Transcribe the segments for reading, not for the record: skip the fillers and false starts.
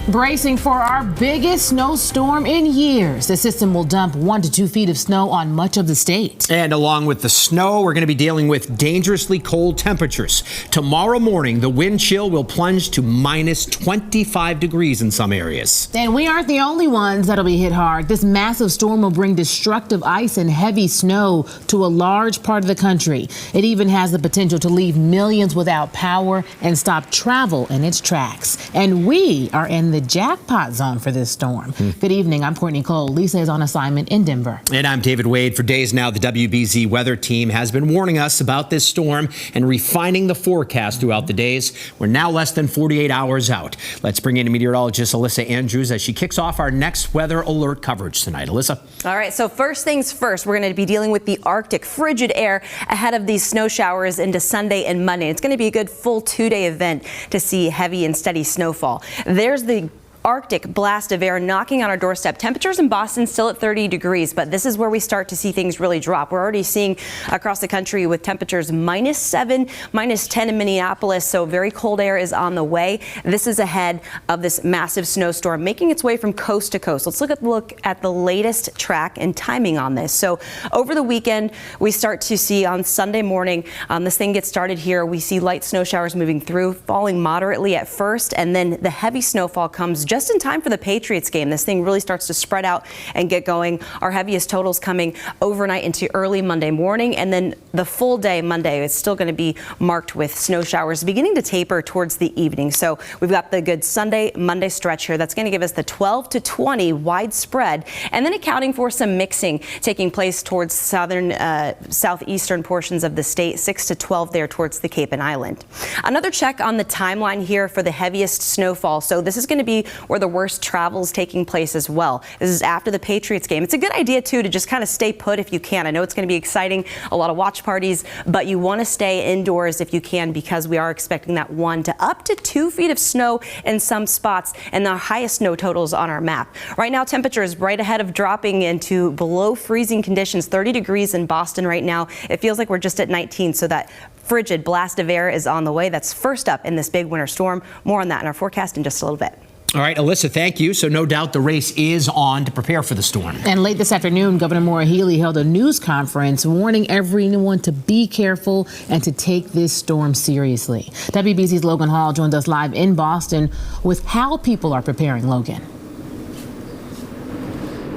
Bracing for our biggest snowstorm in years. The system will dump 1 to 2 feet of snow on much of the state. And along with the snow, we're going to be dealing with dangerously cold temperatures. Tomorrow morning, the wind chill will plunge to minus 25 degrees in some areas. And we aren't the only ones that'll be hit hard. This massive storm will bring destructive ice and heavy snow to a large part of the country. It even has the potential to leave millions without power and stop travel in its tracks. And we are in the jackpot zone for this storm. Good evening. I'm Courtney Cole. Lisa is on assignment in Denver. And I'm David Wade. For days now, the WBZ weather team has been warning us about this storm and refining the forecast throughout the days. We're now less than 48 hours out. Let's bring in meteorologist Alyssa Andrews as she kicks off our next weather alert coverage tonight. Alyssa. All right, so first things first, we're going to be dealing with the Arctic frigid air ahead of these snow showers into Sunday and Monday. It's going to be a good full 2-day event to see heavy and steady snowfall. There's the Arctic blast of air knocking on our doorstep. Temperatures in Boston still at 30 degrees, but this is where we start to see things really drop. We're already seeing across the country with temperatures -7, -10 in Minneapolis, so very cold air is on the way. This is ahead of this massive snowstorm making its way from coast to coast. Let's look at the latest track and timing on this. So over the weekend, we start to see on Sunday morning, this thing gets started here. We see light snow showers moving through, falling moderately at first, and then the heavy snowfall comes just in time for the Patriots game. This thing really starts to spread out and get going. Our heaviest totals coming overnight into early Monday morning, and then the full day Monday is still going to be marked with snow showers beginning to taper towards the evening. So we've got the good Sunday, Monday stretch here. That's going to give us the 12 to 20 widespread, and then accounting for some mixing taking place towards southeastern portions of the state, 6 to 12 there towards the Cape and Island. Another check on the timeline here for the heaviest snowfall. So this is going to be where the worst travel is taking place as well. This is after the Patriots game. It's a good idea, too, to just kind of stay put if you can. I know it's going to be exciting, a lot of watch parties, but you want to stay indoors if you can because we are expecting that 1 to up to 2 feet of snow in some spots and our highest snow totals on our map. Right now, temperature is right ahead of dropping into below freezing conditions, 30 degrees in Boston right now. It feels like we're just at 19, so that frigid blast of air is on the way. That's first up in this big winter storm. More on that in our forecast in just a little bit. All right, Alyssa, thank you. So no doubt the race is on to prepare for the storm. And late this afternoon, Governor Maura Healey held a news conference warning everyone to be careful and to take this storm seriously. WBZ's Logan Hall joins us live in Boston with how people are preparing. Logan.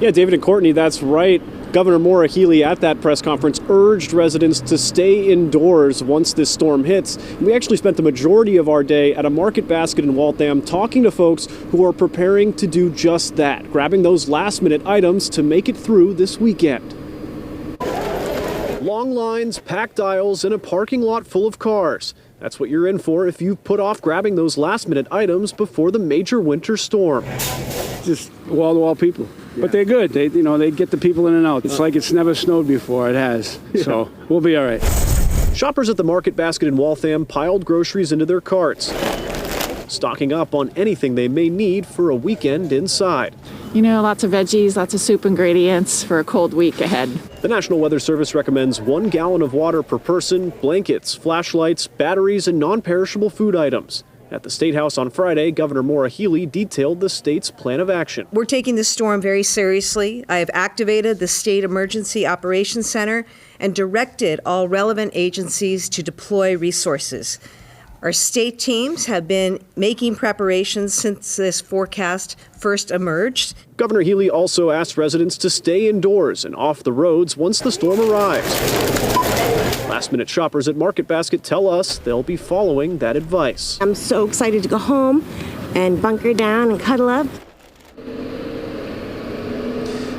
Yeah, David and Courtney, that's right. Governor Maura Healey at that press conference urged residents to stay indoors once this storm hits. We actually spent the majority of our day at a market basket in Waltham talking to folks who are preparing to do just that, grabbing those last-minute items to make it through this weekend. Long lines, packed aisles, and a parking lot full of cars. That's what you're in for if you've put off grabbing those last-minute items before the major winter storm. Just wall-to-wall people. Yeah. But they're good. They get the people in and out. It's like it's never snowed before. It has. Yeah. So we'll be all right. Shoppers at the market basket in Waltham piled groceries into their carts, stocking up on anything they may need for a weekend inside. You know, lots of veggies, lots of soup ingredients for a cold week ahead. The National Weather Service recommends 1 gallon of water per person, blankets, flashlights, batteries, and non-perishable food items. At the State House on Friday, Governor Maura Healey detailed the state's plan of action. We're taking this storm very seriously. I have activated the State Emergency Operations Center and directed all relevant agencies to deploy resources. Our state teams have been making preparations since this forecast first emerged. Governor Healey also asked residents to stay indoors and off the roads once the storm arrives. Last-minute shoppers at Market Basket tell us they'll be following that advice. I'm so excited to go home and bunker down and cuddle up.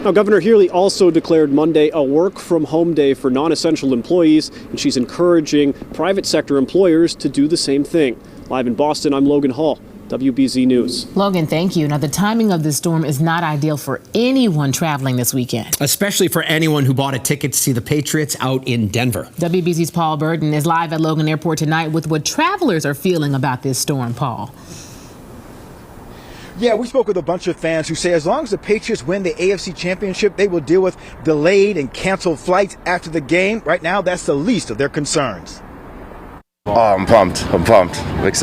Now, Governor Healey also declared Monday a work-from-home day for non-essential employees, and she's encouraging private sector employers to do the same thing. Live in Boston, I'm Logan Hall, WBZ News. Logan, thank you. Now, the timing of this storm is not ideal for anyone traveling this weekend. Especially for anyone who bought a ticket to see the Patriots out in Denver. WBZ's Paul Burden is live at Logan Airport tonight with what travelers are feeling about this storm, Paul. Yeah, we spoke with a bunch of fans who say as long as the Patriots win the AFC Championship, they will deal with delayed and canceled flights after the game. Right now, that's the least of their concerns. Oh, I'm pumped.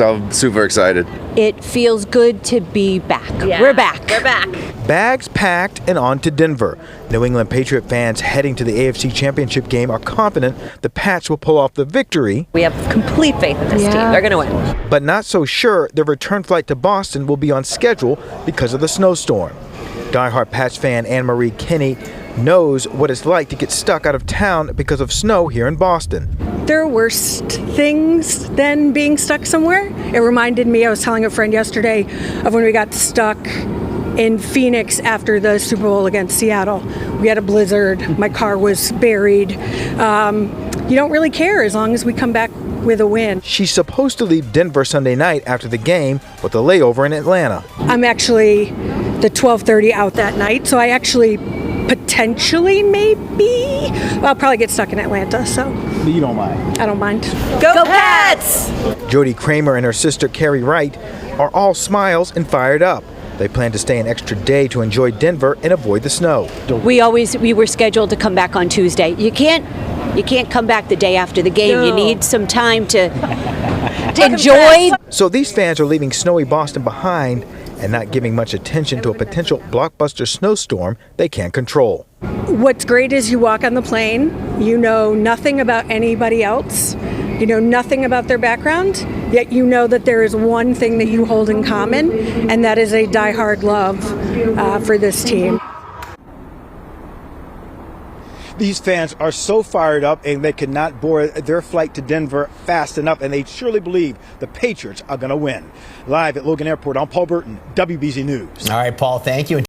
I'm super excited. It feels good to be back. Yeah, We're back. We're back. Bags packed and on to Denver. New England Patriot fans heading to the AFC Championship game are confident the Pats will pull off the victory, We have complete faith in this team. They're going to win. but not so sure their return flight to Boston will be on schedule because of the snowstorm. Diehard Pats fan Anne-Marie Kinney knows what it's like to get stuck out of town because of snow here in Boston. There are worse things than being stuck somewhere. It reminded me, I was telling a friend yesterday, of when we got stuck in Phoenix after the Super Bowl against Seattle. We had a blizzard, my car was buried. You don't really care as long as we come back with a win. She's supposed to leave Denver Sunday night after the game with a layover in Atlanta. I'm actually the 12:30 out that night, so I actually potentially I'll probably get stuck in Atlanta, so. You don't mind? I don't mind. Go Pats! Jody Kramer and her sister Carrie Wright are all smiles and fired up. They plan to stay an extra day to enjoy Denver and avoid the snow. We were scheduled to come back on Tuesday. You can't come back the day after the game. No. You need some time to enjoy. So these fans are leaving snowy Boston behind and not giving much attention to a potential blockbuster snowstorm they can't control. What's great is you walk on the plane, you know nothing about anybody else, you know nothing about their background, yet you know that there is one thing that you hold in common, and that is a diehard love for this team. These fans are so fired up and they cannot board their flight to Denver fast enough, and they surely believe the Patriots are going to win. Live at Logan Airport, I'm Paul Burton, WBZ News. All right, Paul, thank you.